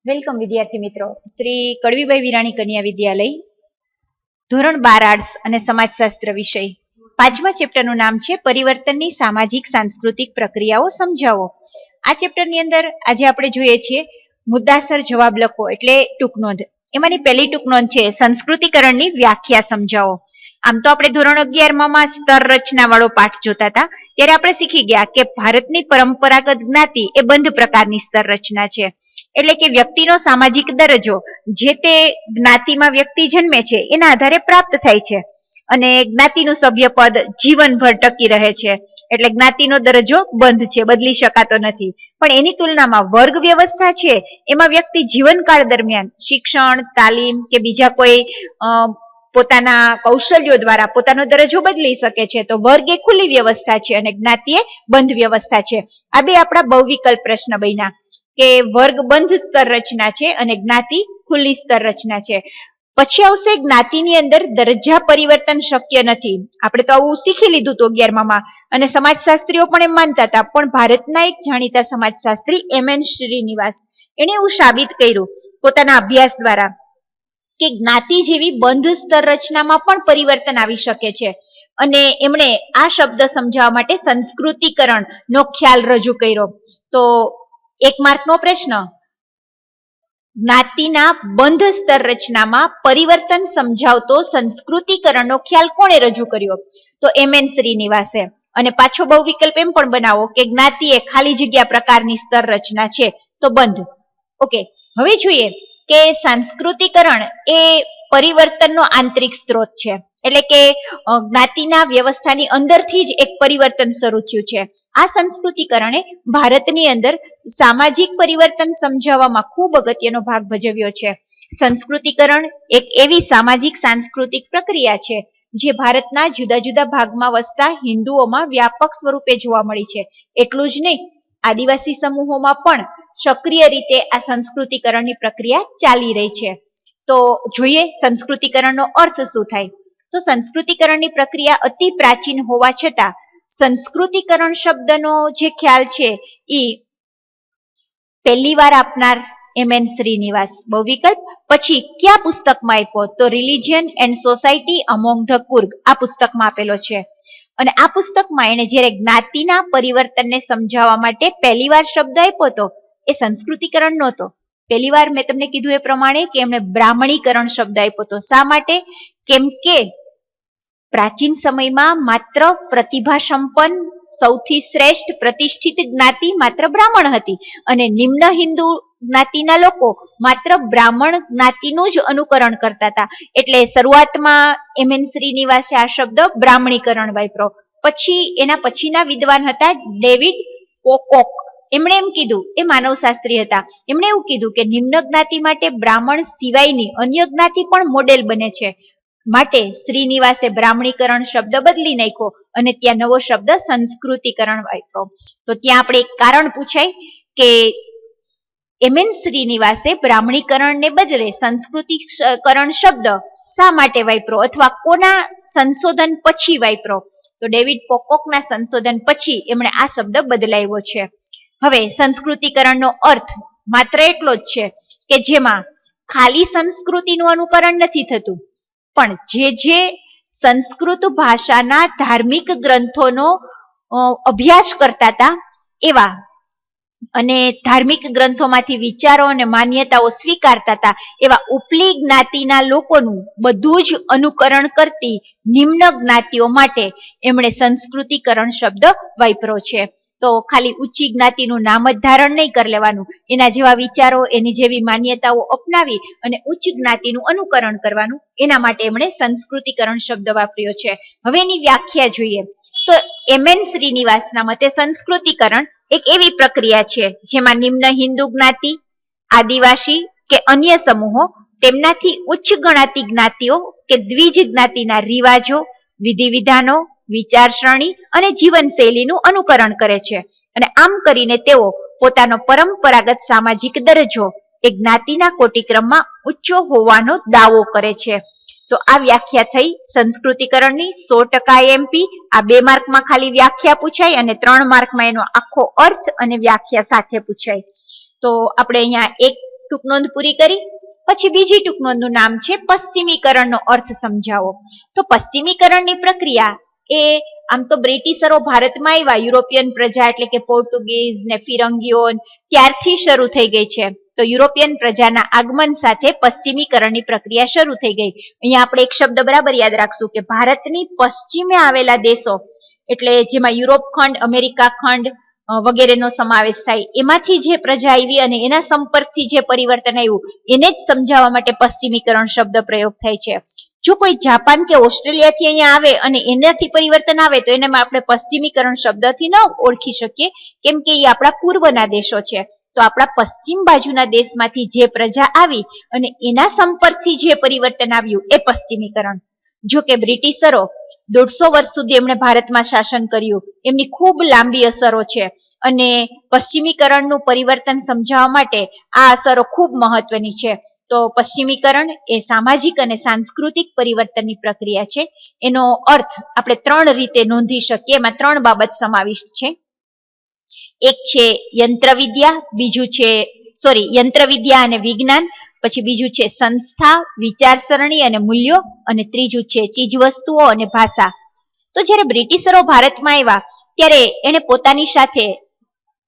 Welcome વિદ્યાર્થી મિત્રો. શ્રી કડવીભાઈ વિરાણી કન્યા વિદ્યાલય, ધોરણ 12 આર્ટ્સ અને સમાજશાસ્ત્ર વિષય, 5મા ચેપ્ટરનું નામ છે પરિવર્તનની સામાજિક સાંસ્કૃતિક પ્રક્રિયાઓ સમજાવો. આ ચેપ્ટરની અંદર આજે આપણે જોઈએ છીએ મુદ્દાસર જવાબ લખો એટલે ટૂંક નોંધ. એમાંની પહેલી ટૂંક નોંધ છે સંસ્કૃતિકરણની વ્યાખ્યા સમજાવો. આમ તો આપણે ધોરણ 11માં સ્તર રચના વાળો પાઠ જોતા હતા, ત્યારે આપણે શીખી ગયા કે ભારતની પરંપરાગત જ્ઞાતિ એ બંધ પ્રકારની સ્તર રચના છે. એટલે કે વ્યક્તિનો સામાજિક દરજ્જો જે તે જ્ઞાતિમાં વ્યક્તિ જન્મે છે એના આધારે પ્રાપ્ત થાય છે અને જ્ઞાતિનું સભ્યપદ જીવનભર ટકી રહે છે. એટલે જ્ઞાતિનો દરજ્જો બંધ છે, બદલી શકાતો નથી. પણ એની તુલનામાં વર્ગ વ્યવસ્થા છે એમાં વ્યક્તિ જીવનકાળ દરમિયાન શિક્ષણ, તાલીમ કે બીજા કોઈ પોતાના કૌશલ્યો દ્વારા પોતાનો દરજ્જો બદલી શકે છે. તો વર્ગ એ ખુલ્લી વ્યવસ્થા છે અને જ્ઞાતિ એ બંધ વ્યવસ્થા છે. આ બે આપણા બહુવિકલ્પ પ્રશ્ન બન્યા કે વર્ગ બંધ સ્તર રચના છે અને જ્ઞાતિ ખુલ્લી સ્તર રચના છે. પછી આવશે જ્ઞાતિની અંદર દરજ્જા પરિવર્તન શક્ય નથી. આપણે તો આવું શીખી લીધું હતું 11માં અને સમાજશાસ્ત્રીઓ પણ એમ માનતા હતા. પણ ભારતના એક જાણીતા સમાજશાસ્ત્રી એમ.એન. શ્રીનિવાસ એને એવું સાબિત કર્યું પોતાના અભ્યાસ દ્વારા કે જ્ઞાતિ જેવી બંધ સ્તર રચનામાં પણ પરિવર્તન આવી શકે છે. અને એમણે આ શબ્દ સમજાવવા માટે સંસ્કૃતિકરણ નો ખ્યાલ રજૂ કર્યો. તો 1 માર્કનો પ્રશ્ન, જ્ઞાતિના બંધ સ્તર રચનામાં પરિવર્તન સમજાવતો સંસ્કૃતિકરણનો ખ્યાલ કોણે રજૂ કર્યો? તો એમ.એન. શ્રીનિવાસે. અને પાછો બહુ વિકલ્પ એમ પણ બનાવો કે જ્ઞાતિ એ ખાલી જગ્યા પ્રકારની સ્તર રચના છે તો બંધ. ઓકે, હવે જોઈએ કે સાંસ્કૃતિકરણ એ પરિવર્તનનો આંતરિક સ્ત્રોત છે. એટલે કે જ્ઞાતિના વ્યવસ્થાની અંદરથી જ એક પરિવર્તન શરૂ થયું છે. આ સંસ્કૃતિકરણે ભારતની અંદર સામાજિક પરિવર્તન સમજાવવામાં ખૂબ અગત્યનો ભાગ ભજવ્યો છે. સંસ્કૃતિકરણ એક એવી સામાજિક સાંસ્કૃતિક પ્રક્રિયા છે જે ભારતના જુદા જુદા ભાગમાં વસતા હિન્દુઓમાં વ્યાપક સ્વરૂપે જોવા મળી છે. એટલું જ નહીં, આદિવાસી સમૂહોમાં પણ સક્રિય રીતે આ સંસ્કૃતિકરણની પ્રક્રિયા ચાલી રહી છે. તો જોઈએ સંસ્કૃતિકરણનો અર્થ શું થાય. તો સંસ્કૃતિકરણની પ્રક્રિયા અતિ પ્રાચીન હોવા છતાં સંસ્કૃતિકરણ શબ્દનો જે ખ્યાલ છે એ પહેલી વાર આપનાર એમ.એન. શ્રીનિવાસ. બહુ વિકલ્પ પછી કયા પુસ્તકમાં આપ્યો? તો religion and society among the Coorg આ પુસ્તકમાં આપેલો છે. અને આ પુસ્તકમાં એને જ્યારે જ્ઞાતિના પરિવર્તનને સમજાવવા માટે પહેલી વાર શબ્દ આપ્યો હતો એ સંસ્કૃતિકરણ નહોતો. પહેલી વાર મેં તમને કીધું એ પ્રમાણે કે એમણે બ્રાહ્મણીકરણ શબ્દ આપ્યો હતો. શા માટે? કેમ કે પ્રાચીન સમયમાં માત્ર પ્રતિભા સંપન્ન સૌથી શ્રેષ્ઠ પ્રતિષ્ઠિત જ્ઞાતિ માત્ર બ્રાહ્મણ હતી અને નિમ્ન હિન્દુ જ્ઞાતિના લોકો માત્ર બ્રાહ્મણ જ્ઞાતિનું જ અનુકરણ કરતા હતા. એટલે શરૂઆતમાં એમ.એન. શ્રીનિવાસે આ શબ્દ બ્રાહ્મણીકરણ વાપર્યો. પછી એના પછીના વિદ્વાન હતા ડેવિડ પોકોક. એમણે એમ કીધું, એ માનવશાસ્ત્રી હતા, એમણે એવું કીધું કે નિમ્ન જ્ઞાતિ માટે બ્રાહ્મણ સિવાયની અન્ય જ્ઞાતિ પણ મોડેલ બને છે. માટે શ્રીનિવાસે બ્રાહ્મણીકરણ શબ્દ બદલી નાખ્યો અને ત્યાં નવો શબ્દ સંસ્કૃતિકરણ વાપર્યો. તો ત્યાં આપણે એક કારણ પૂછાય કે એમ.એન. શ્રીનિવાસે બ્રાહ્મણીકરણને બદલે સંસ્કૃતિકરણ શબ્દ શા માટે વાપર્યો અથવા કોના સંશોધન પછી વાપર્યો? તો ડેવિડ પોકોકના સંશોધન પછી એમણે આ શબ્દ બદલાવ્યો છે. હવે સંસ્કૃતિકરણનો અર્થ માત્ર એટલો જ છે કે જેમાં ખાલી સંસ્કૃતિનું અનુકરણ નથી થતું, પણ જે સંસ્કૃત ભાષાના ધાર્મિક ગ્રંથોનો અભ્યાસ કરતા હતા એવા અને ધાર્મિક ગ્રંથોમાંથી વિચારો અને માન્યતાઓ સ્વીકારતા હતા એવા ઉપલી જ્ઞાતિના લોકોનું બધું જ અનુકરણ કરતી નિમ્ન જ્ઞાતિઓ માટે એમણે સંસ્કૃતિકરણ શબ્દ વાપર્યો છે. તો ખાલી ઊંચી જ્ઞાતિનું નામ જ ધારણ નહીં કરી લેવાનું, એના જેવા વિચારો એની જેવી માન્યતાઓ અપનાવી અને ઉચ્ચ જ્ઞાતિનું અનુકરણ કરવાનું, એના માટે એમણે સંસ્કૃતિકરણ શબ્દ વાપર્યો છે. હવે એની વ્યાખ્યા જોઈએ તો એમ.એન. શ્રીનિવાસના મતે સંસ્કૃતિકરણ એક એવી પ્રક્રિયા છે જેમાં નિમ્ન હિન્દુ જ્ઞાતિ, આદિવાસી કે અન્ય સમૂહો તેમનાથી ઉચ્ચ ગણાતી જ્ઞાતિઓ કે દ્વિજ જ્ઞાતિના રિવાજો, વિધિ વિધાનો, વિચારસરણી અને જીવનશૈલીનું અનુકરણ કરે છે. અને આમ કરીને તેઓ પોતાનો પરંપરાગત સામાજિક દરજ્જો એ જ્ઞાતિના કોટિક્રમમાં ઊંચો હોવાનો દાવો કરે છે. તો આ વ્યાખ્યા થઈ સંસ્કૃતિકરણની. 100% MP. આ 2 માર્કમાં ખાલી વ્યાખ્યા પૂછાય અને 3 માર્કમાં એનો આખો અર્થ અને વ્યાખ્યા સાથે પૂછાય. તો આપણે અહીંયા એક ટૂંકનોંધ પૂરી કરી. પછી બીજી ટૂંકનોંધનું નામ છે પશ્ચિમીકરણનો અર્થ સમજાવો. તો પશ્ચિમીકરણની પ્રક્રિયા એ આમ તો બ્રિટિશરો ભારતમાં આવ્યા, યુરોપિયન પ્રજા એટલે કે પોર્ટુગીઝ ને ફિરંગીઓ ત્યારથી શરૂ થઈ ગઈ છે. તો યુરોપિયન પ્રજાના આગમન સાથે પશ્ચિમીકરણની પ્રક્રિયા શરૂ થઈ ગઈ. અહીંયા આપણે એક શબ્દ બરાબર યાદ રાખશું કે ભારતની પશ્ચિમે આવેલા દેશો એટલે જેમાં યુરોપ ખંડ, અમેરિકા ખંડ વગેરેનો સમાવેશ થાય, એમાંથી જે પ્રજા આવી અને એના સંપર્કથી જે પરિવર્તન આવ્યું એને જ સમજાવવા માટે પશ્ચિમીકરણ શબ્દ પ્રયોગ થાય છે. જો કોઈ જાપાન કે ઓસ્ટ્રેલિયાથી અહીંયા આવે અને એનાથી પરિવર્તન આવે તો એને આપણે પશ્ચિમીકરણ શબ્દથી ન ઓળખી શકીએ, કેમ કે એ આપણા પૂર્વના દેશો છે. તો આપણા પશ્ચિમ બાજુના દેશમાંથી જે પ્રજા આવી અને એના સંપર્કથી જે પરિવર્તન આવ્યું એ પશ્ચિમીકરણ. જો કે બ્રિટિશરો 150 વર્ષ સુધી એમણે ભારતમાં શાસન કર્યું, એમની ખૂબ લાંબી અસરો છે અને પશ્ચિમીકરણનું પરિવર્તન સમજાવવા માટે આ અસરો ખૂબ મહત્વની છે. તો પશ્ચિમીકરણ એ સામાજિક અને સાંસ્કૃતિક પરિવર્તનની પ્રક્રિયા છે. એનો અર્થ આપણે 3 રીતે નોંધી શકીએ, એમાં 3 બાબત સમાવિષ્ટ છે. એક છે યંત્રવિદ્યા અને વિજ્ઞાન, પછી બીજું છે સંસ્થા, વિચારસરણી અને મૂલ્યો, અને ત્રીજું છે ચીજવસ્તુઓ અને ભાષા. તો જ્યારે બ્રિટિશરો ભારતમાં આવ્યા ત્યારે એને પોતાની સાથે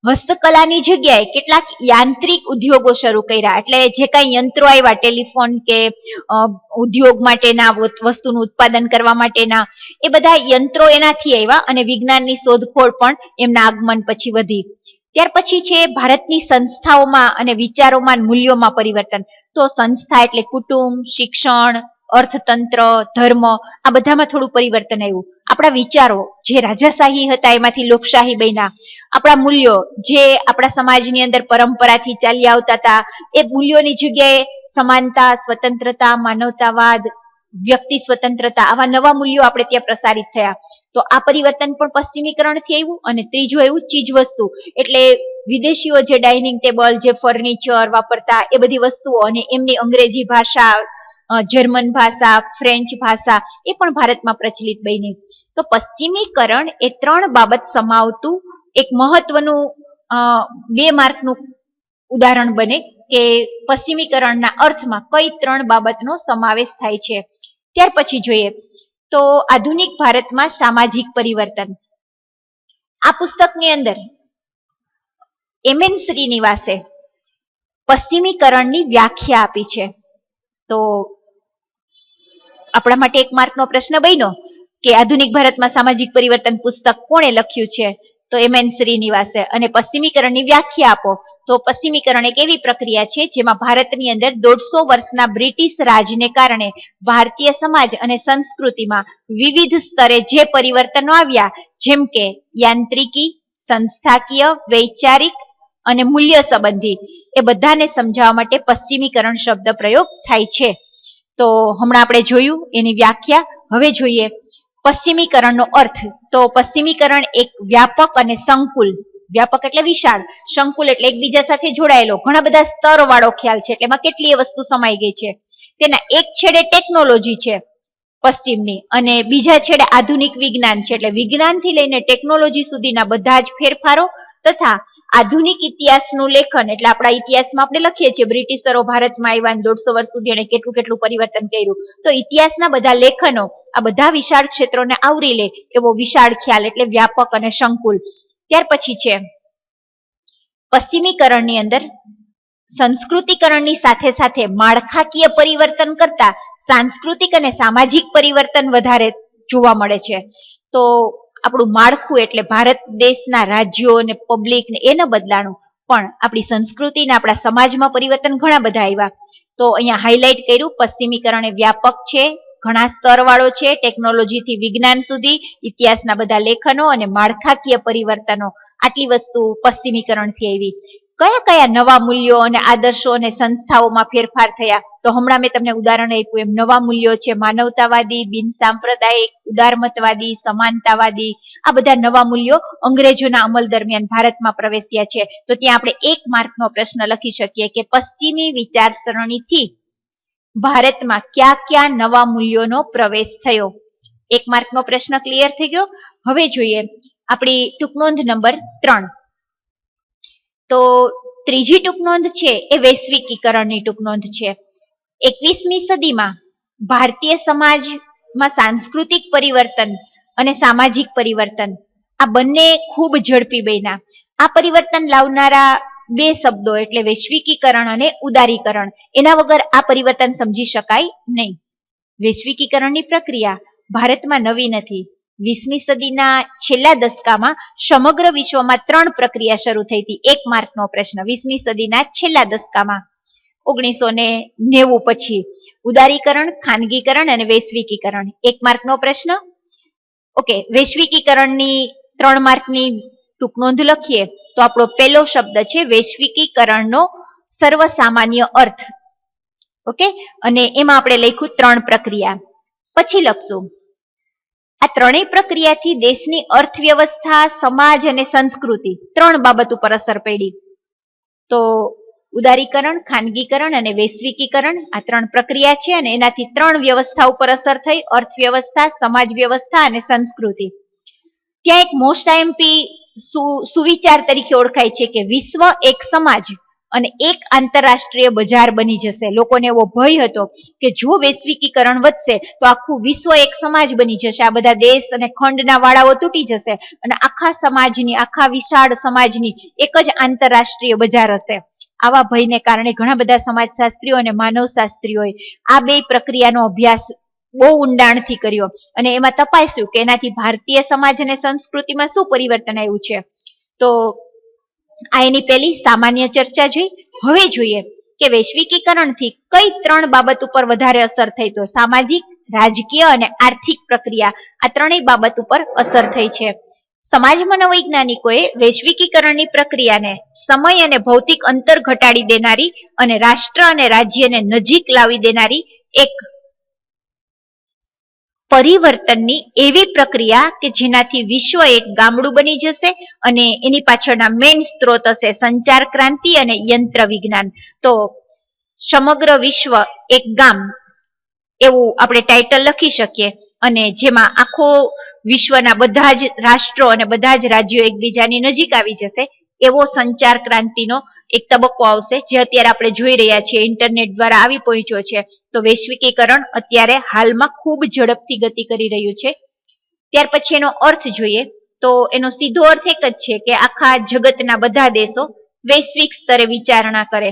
હસ્તકલાની જગ્યાએ કેટલાક યાંત્રિક ઉદ્યોગો શરૂ કર્યા. એટલે જે કાંઈ યંત્રો આવ્યા, ટેલિફોન કે ઉદ્યોગ માટેના, વસ્તુનું ઉત્પાદન કરવા માટેના, એ બધા યંત્રો એનાથી આવ્યા અને વિજ્ઞાનની શોધખોળ પણ એમના આગમન પછી વધી. ત્યાર પછી છે ભારતની સંસ્થાઓમાં અને વિચારોમાં, મૂલ્યોમાં પરિવર્તન. તો સંસ્થા એટલે કુટુંબ, શિક્ષણ, અર્થતંત્ર, ધર્મ, આ બધામાં થોડું પરિવર્તન આવ્યું. આપણા વિચારો જે રાજાશાહી હતા એમાંથી લોકશાહી બન્યા. આપણા મૂલ્યો જે આપણા સમાજની અંદર પરંપરાથી ચાલી આવતા હતા એ મૂલ્યોની જગ્યાએ સમાનતા, સ્વતંત્રતા, માનવતાવાદ, વ્યક્તિ સ્વતંત્રતા, આવા નવા મૂલ્યો આપણે ત્યાં પ્રસારિત થયા. તો આ પરિવર્તન પણ પશ્ચિમીકરણથી આવ્યું. અને ત્રીજું આવ્યું ચીજવસ્તુ, એટલે વિદેશીઓ જે ડાઇનિંગ ટેબલ, જે ફર્નિચર વાપરતા એ બધી વસ્તુઓ, અને એમની અંગ્રેજી ભાષા, જર્મન ભાષા, ફ્રેન્ચ ભાષા એ પણ ભારતમાં પ્રચલિત બની. તો પશ્ચિમીકરણ એ 3 બાબત સમાવતું એક મહત્વનું 2 માર્કનું ઉદાહરણ બને કે પશ્ચિમીકરણના અર્થમાં કઈ 3 બાબતનો સમાવેશ થાય છે. ત્યાર પછી જોઈએ તો આધુનિક ભારતમાં સામાજિક પરિવર્તન. આ પુસ્તકની અંદર એમએન શ્રીનિવાસે પશ્ચિમીકરણની વ્યાખ્યા આપી છે. તો આપણા માટે 1 માર્કનો પ્રશ્ન બન્યો કે આધુનિક ભારતમાં સામાજિક પરિવર્તન પુસ્તક કોણે લખ્યું છે? તો એમએન શ્રીનિવાસે. અને પશ્ચિમીકરણની વ્યાખ્યા આપો. તો પશ્ચિમીકરણ એક એવી પ્રક્રિયા છે જેમાં ભારતની અંદર 150 વર્ષના બ્રિટિશ રાજને કારણે ભારતીય સમાજ અને સંસ્કૃતિમાં વિવિધ સ્તરે જે પરિવર્તનો આવ્યા, જેમ કે યાંત્રિકી, સંસ્થાકીય, વૈચારિક અને મૂલ્ય સંબંધી, એ બધાને સમજાવવા માટે પશ્ચિમીકરણ શબ્દ પ્રયોગ થાય છે. તો હમણાં આપણે જોયું એની વ્યાખ્યા. હવે જોઈએ પશ્ચિમીકરણનો અર્થ. તો પશ્ચિમીકરણ એક વ્યાપક અને સંકુલ, વ્યાપક એટલે વિશાળ, સંકુલ એટલે એકબીજા સાથે જોડાયેલો, ઘણા બધા સ્તર વાળો ખ્યાલ છે. એટલે એમાં કેટલી વસ્તુ સમાઈ ગઈ છે. તેના એક છેડે ટેકનોલોજી છે પશ્ચિમની, અને બીજા છેડે આધુનિક વિજ્ઞાન છે. એટલે વિજ્ઞાનથી લઈને ટેકનોલોજી સુધીના બધા જ ફેરફારો તથા આધુનિક ઇતિહાસનું લેખન. એટલે આપણા ઇતિહાસમાં આપણે લખીએ છીએ બ્રિટિશરો ભારતમાં આવ્યા 150 વર્ષ સુધી એને કેટલું પરિવર્તન કર્યું. તો ઇતિહાસના બધા લેખનો આ બધા વિશાળ ક્ષેત્રોને આવરી લે એવો વિશાળ ખ્યાલ, એટલે વ્યાપક અને સંકુલ. ત્યાર પછી છે પશ્ચિમીકરણની અંદર સંસ્કૃતિકરણની સાથે સાથે માળખાકીય પરિવર્તન કરતા સાંસ્કૃતિક અને સામાજિક પરિવર્તન વધારે જોવા મળે છે. તો આપણું માળખું એટલે ભારત દેશના રાજ્યો અને પબ્લિક ને એને બદલાણું, પણ આપણી સંસ્કૃતિને આપણા સમાજમાં પરિવર્તન ઘણા બધા આવ્યા. તો અહીંયા હાઇલાઇટ કર્યું પશ્ચિમીકરણ એ વ્યાપક છે, ઘણા સ્તર વાળો છે, ટેકનોલોજીથી વિજ્ઞાન સુધી, ઇતિહાસના બધા લેખનો અને માળખાકીય પરિવર્તનો, આટલી વસ્તુ પશ્ચિમીકરણથી આવી. કયા કયા નવા મૂલ્યો અને આદર્શો અને સંસ્થાઓમાં ફેરફાર થયા? તો હમણાં મેં તમને ઉદાહરણ આપ્યું એમ નવા મૂલ્યો છે માનવતાવાદી, બિન સાંપ્રદાયિક, ઉદારમતવાદી, સમાનતાવાદી, આ બધા નવા મૂલ્યો અંગ્રેજોના અમલ દરમિયાન ભારતમાં પ્રવેશ્યા છે. તો ત્યાં આપણે 1 માર્કનો પ્રશ્ન લખી શકીએ કે પશ્ચિમી વિચારસરણીથી ભારતમાં કયા કયા નવા મૂલ્યોનો પ્રવેશ થયો. 1 માર્કનો પ્રશ્ન ક્લિયર થઈ ગયો. હવે જોઈએ આપણી ટૂંકનોંધ નંબર 3. તો ત્રીજી ટૂંકનોંધ છે એ વૈશ્વિકીકરણની ટૂંકનોંધ છે. 21મી સદીમાં ભારતીય સમાજમાં સાંસ્કૃતિક પરિવર્તન અને સામાજિક પરિવર્તન આ બંને ખૂબ ઝડપી બન્યા. આ પરિવર્તન લાવનારા બે શબ્દો એટલે વૈશ્વિકીકરણ અને ઉદારીકરણ, એના વગર આ પરિવર્તન સમજી શકાય નહીં. વૈશ્વિકીકરણની પ્રક્રિયા ભારતમાં નવી નથી. 20મી સદીના છેલ્લા દશકામાં સમગ્ર વિશ્વમાં 3 પ્રક્રિયા શરૂ થઈ હતી. 1 માર્કનો પ્રશ્ન. 20મી સદીના છેલ્લા દશકામાં 1990 પછી ઉદારીકરણ, ખાનગીકરણ અને વૈશ્વિકીકરણ. 1 માર્કનો પ્રશ્ન. ઓકે, વૈશ્વિકીકરણની 3 માર્કની ટૂંકનોંધ લખીએ તો આપણો પહેલો શબ્દ છે વૈશ્વિકીકરણનો સર્વસામાન્ય અર્થ. ઓકે, અને એમાં આપણે લખ્યું 3 પ્રક્રિયા. પછી લખશું આ ત્રણેય પ્રક્રિયાથી દેશની અર્થવ્યવસ્થા, સમાજ અને સંસ્કૃતિ 3 બાબત ઉપર અસર પડી. તો ઉદારીકરણ, ખાનગીકરણ અને વૈશ્વિકીકરણ આ 3 પ્રક્રિયા છે અને એનાથી 3 વ્યવસ્થા ઉપર અસર થઈ: અર્થવ્યવસ્થા, સમાજ વ્યવસ્થા અને સંસ્કૃતિ. ત્યાં એક મોસ્ટ આઈએમપી સુવિચાર તરીકે ઓળખાય છે કે વિશ્વ એક સમાજ અને એક આંતરરાષ્ટ્રીય બજાર બની જશે. લોકોને એવો ભય હતો કે જો વૈશ્વિકીકરણ વધશે તો આખું વિશ્વ એક સમાજ બની જશે, આ બધા દેશ અને ખંડના વાળાઓ તૂટી જશે અને આખા સમાજની, આખા વિશાળ સમાજની એક જ આંતરરાષ્ટ્રીય બજાર હશે. આવા ભયને કારણે ઘણા બધા સમાજશાસ્ત્રીઓ અને માનવશાસ્ત્રીઓએ આ બે પ્રક્રિયાનો અભ્યાસ બહુ ઊંડાણથી કર્યો અને એમાં તપાસ્યું કે એનાથી ભારતીય સમાજ અને સંસ્કૃતિમાં શું પરિવર્તન આવ્યું છે. તો આ એની પહેલી સામાન્ય ચર્ચા જોઈ. હવે જોઈએ કે વૈશ્વિકીકરણથી કઈ 3 બાબત ઉપર વધારે અસર થઈ. તો સામાજિક, રાજકીય અને આર્થિક પ્રક્રિયા આ 3 બાબત ઉપર અસર થઈ છે. સમાજ મનોવૈજ્ઞાનિકોએ વૈશ્વિકીકરણની પ્રક્રિયાને સમય અને ભૌતિક અંતર ઘટાડી દેનારી અને રાષ્ટ્ર અને રાજ્યને નજીક લાવી દેનારી એક પરિવર્તનની એવી પ્રક્રિયા કે જેનાથી વિશ્વ એક ગામડું બની જશે અને એની પાછળના મેઇન સ્ત્રોત હશે સંચાર ક્રાંતિ અને યંત્ર વિજ્ઞાન. તો સમગ્ર વિશ્વ એક ગામ એવું આપણે ટાઇટલ લખી શકીએ અને જેમાં આખો વિશ્વના બધા જ રાષ્ટ્રો અને બધા જ રાજ્યો એકબીજાની નજીક આવી જશે એવો સંચાર ક્રાંતિનો એક તબક્કો આવશે, જે અત્યારે આપણે જોઈ રહ્યા છીએ, ઇન્ટરનેટ દ્વારા આવી પહોંચ્યો છે. તો વૈશ્વિકીકરણ અત્યારે હાલમાં ખૂબ ઝડપથી ગતિ કરી રહ્યું છે. ત્યાર પછી એનો અર્થ જોઈએ તો એનો સીધો અર્થ એક જ છે કે આખા જગતના બધા દેશો વૈશ્વિક સ્તરે વિચારણા કરે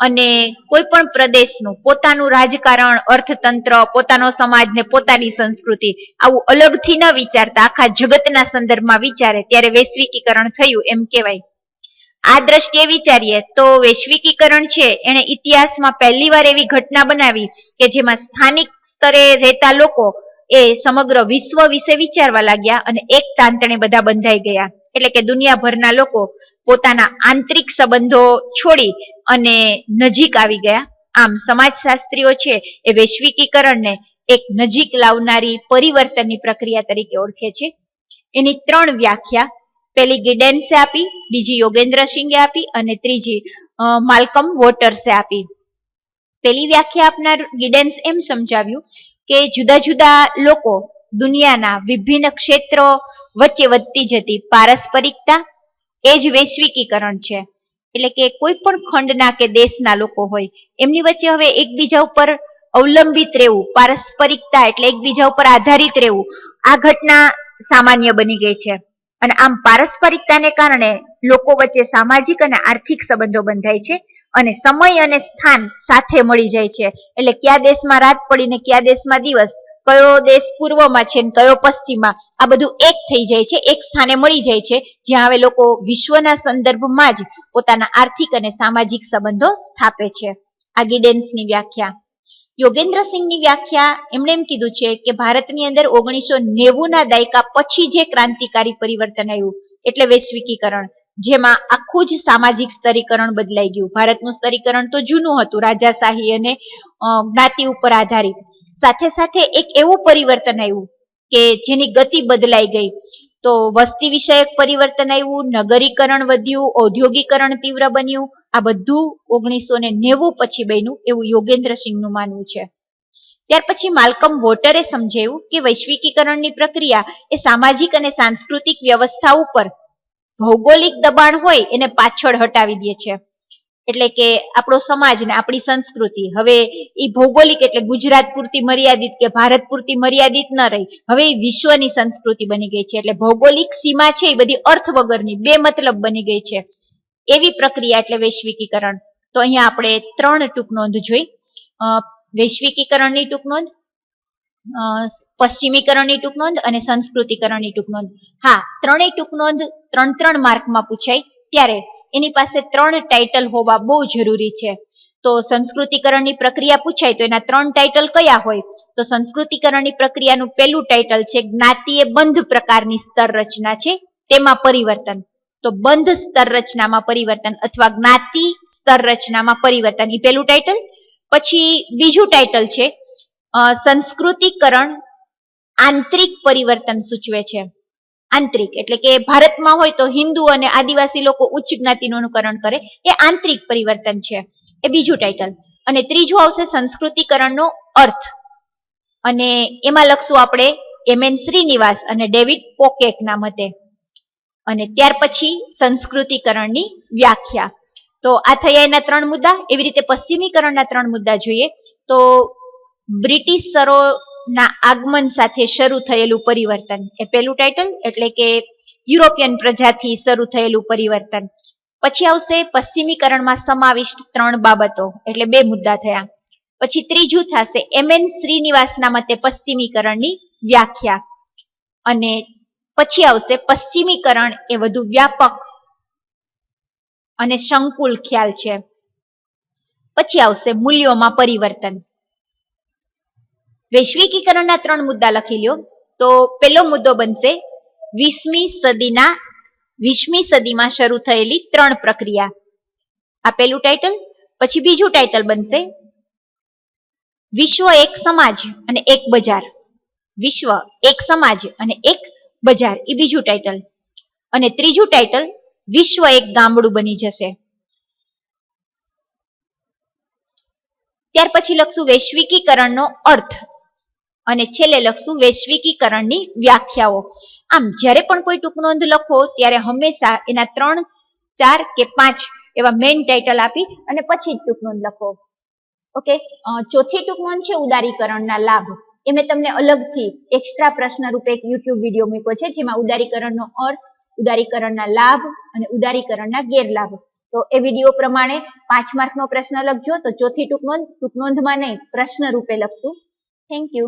અને કોઈ પણ પ્રદેશનું પોતાનું રાજકારણ, અર્થતંત્ર, પોતાનો સમાજ ને પોતાની સંસ્કૃતિ આવું અલગથી ન વિચારતા આખા જગતના સંદર્ભમાં વિચારે ત્યારે વૈશ્વિકીકરણ થયું એમ કહેવાય. આ દ્રષ્ટિએ વિચારીએ તો વૈશ્વિકીકરણ છે એને ઇતિહાસમાં પહેલીવાર એવી ઘટના બનાવી કે જેમાં સ્થાનિક સ્તરે રહેતા લોકો એ સમગ્ર વિશ્વ વિશે વિચારવા લાગ્યા અને એક તાંતણે બધા બંધાઈ ગયા. એટલે કે દુનિયાભરના લોકો પોતાના આંતરિક સંબંધો છોડી અને નજીક આવી ગયા. આમ સમાજશાસ્ત્રીઓ છે એ વૈશ્વિકીકરણને એક નજીક લાવનારી પરિવર્તનની પ્રક્રિયા તરીકે ઓળખે છે. એની 3 વ્યાખ્યા પેલી ગિડેન્સે આપી, બીજી યોગેન્દ્ર સિંઘે આપી અને ત્રીજી માલ્કમ વોટર્સે આપી. પેલી વ્યાખ્યા આપનાર ગિડેન્સ એમ સમજાવ્યું કે જુદા જુદા લોકો દુનિયાના વિભિન્ન ક્ષેત્રો વચ્ચે વધતી જતી પારસ્પરિકતા એ જ વૈશ્વિકીકરણ છે. એટલે કે કોઈ પણ ખંડના કે દેશના લોકો હોય એમની વચ્ચે હવે એકબીજા ઉપર અવલંબિત રહેવું, પારસ્પરિકતા એટલે એકબીજા ઉપર આધારિત રહેવું, આ ઘટના સામાન્ય બની ગઈ છે. અને આમ પારસ્પરિકતાને કારણે લોકો વચ્ચે સામાજિક અને આર્થિક સંબંધો બંધાય છે અને સમય અને સ્થાન સાથે મળી જાય છે. એટલે કયા દેશમાં રાત પડીને કયા દેશમાં દિવસ, કયો દેશ પૂર્વમાં છે ને કયો પશ્ચિમમાં, આ બધું એક થઈ જાય છે, એક સ્થાને મળી જાય છે, જ્યાં હવે લોકો વિશ્વના સંદર્ભમાં જ પોતાના આર્થિક અને સામાજિક સંબંધો સ્થાપે છે. આ ગિડેન્સની વ્યાખ્યા. યોગેન્દ્રસિંહની વ્યાખ્યા એમણે એમ કીધું છે કે ભારતની અંદર 1990ના દાયકા પછી જે ક્રાંતિકારી પરિવર્તન આવ્યું એટલે વૈશ્વિકીકરણ, જેમાં આખું જ સામાજિક સ્તરીકરણ બદલાઈ ગયું. ભારતનું સ્તરીકરણ તો જૂનું હતું, રાજાશાહી અને જ્ઞાતિ ઉપર આધારિત. સાથે સાથે એક એવું પરિવર્તન આવ્યું કે જેની ગતિ બદલાઈ ગઈ. તો વસ્તી વિષયક પરિવર્તન આવ્યું, નગરીકરણ વધ્યું, ઔદ્યોગિકરણ તીવ્ર બન્યું. આ બધું 1990 પછી બન્યું એવું યોગેન્દ્રસિંહનું માનવું છે. ત્યાર પછી માલ્કમ વોટરે સમજાવ્યું કે વૈશ્વિકીકરણની પ્રક્રિયા એ સામાજિક અને સાંસ્કૃતિક વ્યવસ્થા ઉપર ભૌગોલિક દબાણ હોય એને પાછળ હટાવી દે છે. એટલે કે આપણો સમાજ ને આપણી સંસ્કૃતિ હવે એ ભૌગોલિક એટલે ગુજરાત પૂરતી મર્યાદિત કે ભારત પૂરતી મર્યાદિત ન રહી, હવે એ વિશ્વની સંસ્કૃતિ બની ગઈ છે. એટલે ભૌગોલિક સીમા છે એ બધી અર્થ વગરની, બે મતલબ બની ગઈ છે. એવી પ્રક્રિયા એટલે વૈશ્વિકીકરણ. તો અહીંયા આપણે 3 ટૂંક નોંધ જોઈ. વૈશ્વિકીકરણની ટૂંક નોંધ, પશ્ચિમીકરણની ટૂંક નોંધ અને સંસ્કૃતિકરણની ટૂંક નોંધ. હા, ત્રણેય ટૂંક નોંધ 3 માર્કમાં પૂછાય ત્યારે એની પાસે 3 ટાઇટલ હોવા બહુ જરૂરી છે. તો સંસ્કૃતિકરણની પ્રક્રિયા પૂછાય તો એના 3 ટાઇટલ કયા હોય? તો સંસ્કૃતિકરણની પ્રક્રિયાનું પહેલું ટાઇટલ છે જ્ઞાતિએ બંધ પ્રકારની સ્તર રચના છે તેમાં પરિવર્તન. તો બંધ સ્તર રચનામાં પરિવર્તન અથવા જ્ઞાતિ સ્તર રચનામાં પરિવર્તન, એ પહેલું ટાઇટલ. પછી બીજું ટાઇટલ છે સંસ્કૃતિકરણ આંતરિક પરિવર્તન સૂચવે છે. આંતરિક એટલે કે ભારતમાં હોય તો હિન્દુ અને આદિવાસી લોકો ઉચ્ચ જ્ઞાતિનું અનુકરણ કરે, એ આંતરિક પરિવર્તન છે, એ બીજું ટાઇટલ. અને ત્રીજું આવશે સંસ્કૃતિકરણનો અર્થ, અને એમાં લખશું આપણે MN શ્રીનિવાસ અને ડેવિડ પોકેકના મતે. અને ત્યાર પછી સંસ્કૃતિકરણની વ્યાખ્યા. તો આ થયા એના 3 મુદ્દા. એવી રીતે પશ્ચિમીકરણના 3 મુદ્દા જોઈએ તો બ્રિટિશરોના આગમન સાથે શરૂ થયેલું પરિવર્તન, એ પહેલું ટાઇટલ, એટલે કે યુરોપિયન પ્રજાથી શરૂ થયેલું પરિવર્તન. પછી આવશે પશ્ચિમીકરણમાં સમાવિષ્ટ 3 બાબતો, એટલે 2 મુદ્દા થયા. પછી ત્રીજું થશે MN શ્રીનિવાસના મતે પશ્ચિમીકરણની વ્યાખ્યા. અને પછી આવશે પશ્ચિમીકરણ એ વધુ વ્યાપક અને સંકુલ ખ્યાલ છે. પછી આવશે મૂલ્યોમાં પરિવર્તન. વૈશ્વિકીકરણના 3 મુદ્દા લખી લ્યો. તો પહેલો મુદ્દો બનશે 20મી સદીમાં શરૂ થયેલી 3 પ્રક્રિયા, આ પહેલું ટાઇટલ. પછી બીજું ટાઇટલ બનશે વિશ્વ એક સમાજ અને એક બજાર. વિશ્વ એક સમાજ અને એક બજાર, એ બીજું ટાઇટલ. અને ત્રીજું ટાઇટલ વિશ્વ એક ગામડું બની જશે. ત્યાર પછી લખશું વૈશ્વિકીકરણનો અર્થ અને છેલ્લે લખશું વૈશ્વિકીકરણની વ્યાખ્યાઓ. આમ જ્યારે પણ કોઈ ટૂંક નોંધ લખો ત્યારે હંમેશા એના 3, 4 કે 5 એવા મેઇન ટાઇટલ આપી અને પછી જ ટૂંક નોંધ લખો. ઓકે. ચોથી ટૂંક નોંધ છે ઉદારીકરણના લાભ. એ મેં તમને અલગથી એક્સ્ટ્રા પ્રશ્ન રૂપે એક YouTube વિડીયો મૂક્યો છે જેમાં ઉદારીકરણનો અર્થ, ઉદારીકરણના લાભ અને ઉદારીકરણના ગેરલાભ. તો એ વિડીયો પ્રમાણે 5 માર્કનો પ્રશ્ન લખજો. તો ચોથી ટૂંક નોંધમાં નહીં, પ્રશ્ન રૂપે લખશું. Thank you.